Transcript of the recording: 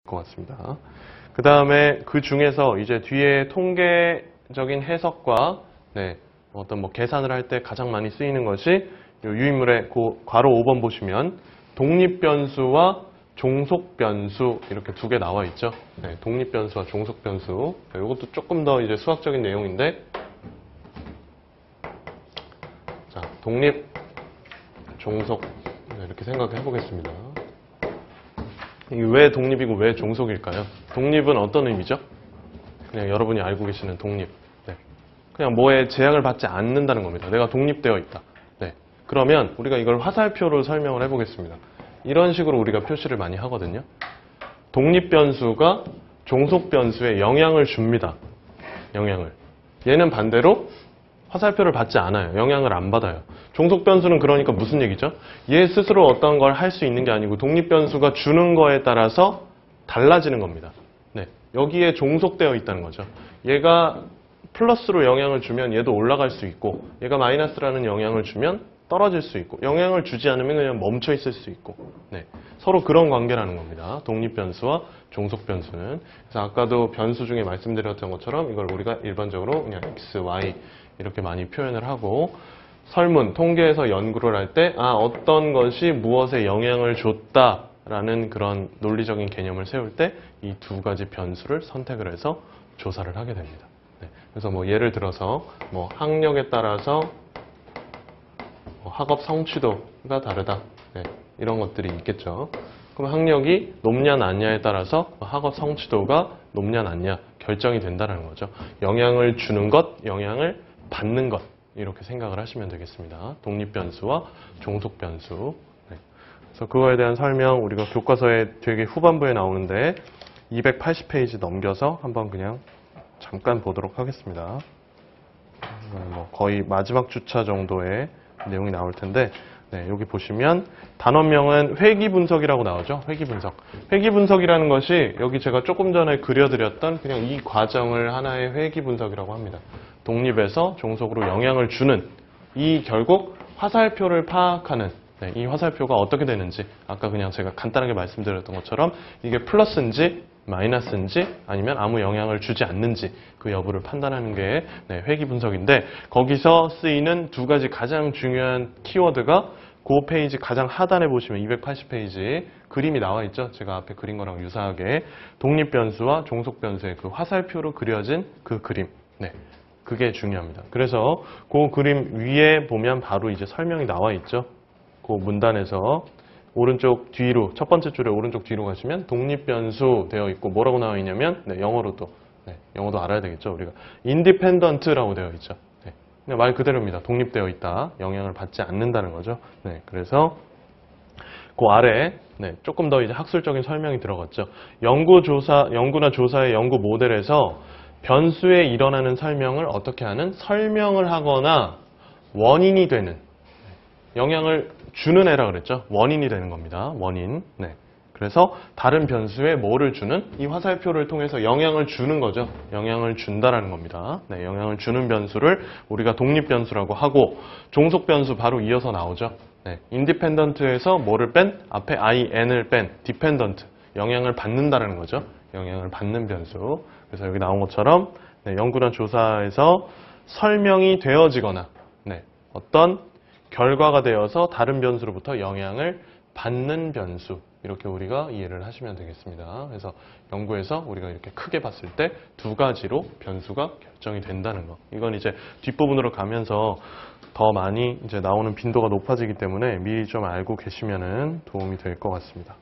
것 같습니다. 그 다음에 그 중에서 이제 뒤에 통계적인 해석과 어떤 뭐 계산을 할 때 가장 많이 쓰이는 것이 이 유인물의 괄호 5번 보시면 독립변수와 종속변수 이렇게 두 개 나와 있죠. 독립변수와 종속변수. 이것도 조금 더 이제 수학적인 내용인데, 자, 독립, 종속 이렇게 생각해 보겠습니다. 이게 왜 독립이고 왜 종속일까요? 독립은 어떤 의미죠? 그냥 여러분이 알고 계시는 독립. 그냥 뭐에 제약을 받지 않는다는 겁니다. 내가 독립되어 있다. 그러면 우리가 이걸 화살표로 설명을 해보겠습니다. 이런 식으로 우리가 표시를 많이 하거든요. 독립변수가 종속변수에 영향을 줍니다. 영향을. 얘는 반대로 화살표를 받지 않아요. 영향을 안 받아요. 종속변수는 그러니까 무슨 얘기죠? 얘 스스로 어떤 걸 할 수 있는 게 아니고 독립변수가 주는 거에 따라서 달라지는 겁니다. 여기에 종속되어 있다는 거죠. 얘가 플러스로 영향을 주면 얘도 올라갈 수 있고, 얘가 마이너스라는 영향을 주면 떨어질 수 있고, 영향을 주지 않으면 그냥 멈춰 있을 수 있고, 서로 그런 관계라는 겁니다. 독립변수와 종속변수는. 그래서 아까도 변수 중에 말씀드렸던 것처럼 이걸 우리가 일반적으로 그냥 x, y 이렇게 많이 표현을 하고, 설문, 통계에서 연구를 할 때 어떤 것이 무엇에 영향을 줬다라는 그런 논리적인 개념을 세울 때 이 두 가지 변수를 선택을 해서 조사를 하게 됩니다. 그래서 뭐 예를 들어서 뭐 학력에 따라서 학업 성취도가 다르다. 이런 것들이 있겠죠. 그럼 학력이 높냐 낮냐에 따라서 학업 성취도가 높냐 낮냐 결정이 된다는 거죠. 영향을 주는 것, 영향을 받는 것 이렇게 생각을 하시면 되겠습니다. 독립변수와 종속변수. 그래서 그거에 대한 설명 우리가 교과서에 되게 후반부에 나오는데 280페이지 넘겨서 한번 그냥 잠깐 보도록 하겠습니다. 뭐 거의 마지막 주차 정도의 내용이 나올 텐데, 여기 보시면 단원명은 회귀분석이라고 나오죠. 회귀분석. 회귀분석이라는 것이 여기 제가 조금 전에 그려드렸던 그냥 이 과정을 하나의 회귀분석이라고 합니다. 독립에서 종속으로 영향을 주는 이 결국 화살표를 파악하는 이 화살표가 어떻게 되는지 아까 그냥 제가 간단하게 말씀드렸던 것처럼 이게 플러스인지 마이너스인지 아니면 아무 영향을 주지 않는지 그 여부를 판단하는 게 회귀분석인데, 거기서 쓰이는 두 가지 가장 중요한 키워드가 그 페이지 가장 하단에 보시면 280페이지 그림이 나와 있죠. 제가 앞에 그린 거랑 유사하게 독립변수와 종속변수의 그 화살표로 그려진 그 그림. 그게 중요합니다. 그래서 그 그림 위에 보면 바로 이제 설명이 나와 있죠. 그 문단에서 오른쪽 뒤로, 첫 번째 줄에 오른쪽 뒤로 가시면 독립변수 되어 있고 뭐라고 나와 있냐면 영어로도 영어도 알아야 되겠죠. 우리가 independent라고 되어 있죠. 말 그대로입니다. 독립되어 있다. 영향을 받지 않는다는 거죠. 그래서 그 아래 조금 더 이제 학술적인 설명이 들어갔죠. 연구나 조사의 연구 모델에서 변수에 일어나는 설명을 어떻게 하는? 설명을 하거나 원인이 되는, 영향을 주는 애라 그랬죠. 원인이 되는 겁니다. 원인. 그래서 다른 변수에 뭐를 주는? 이 화살표를 통해서 영향을 주는 거죠. 영향을 준다라는 겁니다. 영향을 주는 변수를 우리가 독립변수라고 하고, 종속변수 바로 이어서 나오죠. independent에서 뭐를 뺀? 앞에 in을 뺀 dependent. 영향을 받는다라는 거죠. 영향을 받는 변수. 그래서 여기 나온 것처럼 연구나 조사에서 설명이 되어지거나 어떤 결과가 되어서 다른 변수로부터 영향을 받는 변수, 이렇게 우리가 이해를 하시면 되겠습니다. 그래서 연구에서 우리가 이렇게 크게 봤을 때 두 가지로 변수가 결정이 된다는 거. 이건 이제 뒷부분으로 가면서 더 많이 이제 나오는 빈도가 높아지기 때문에 미리 좀 알고 계시면은 도움이 될 것 같습니다.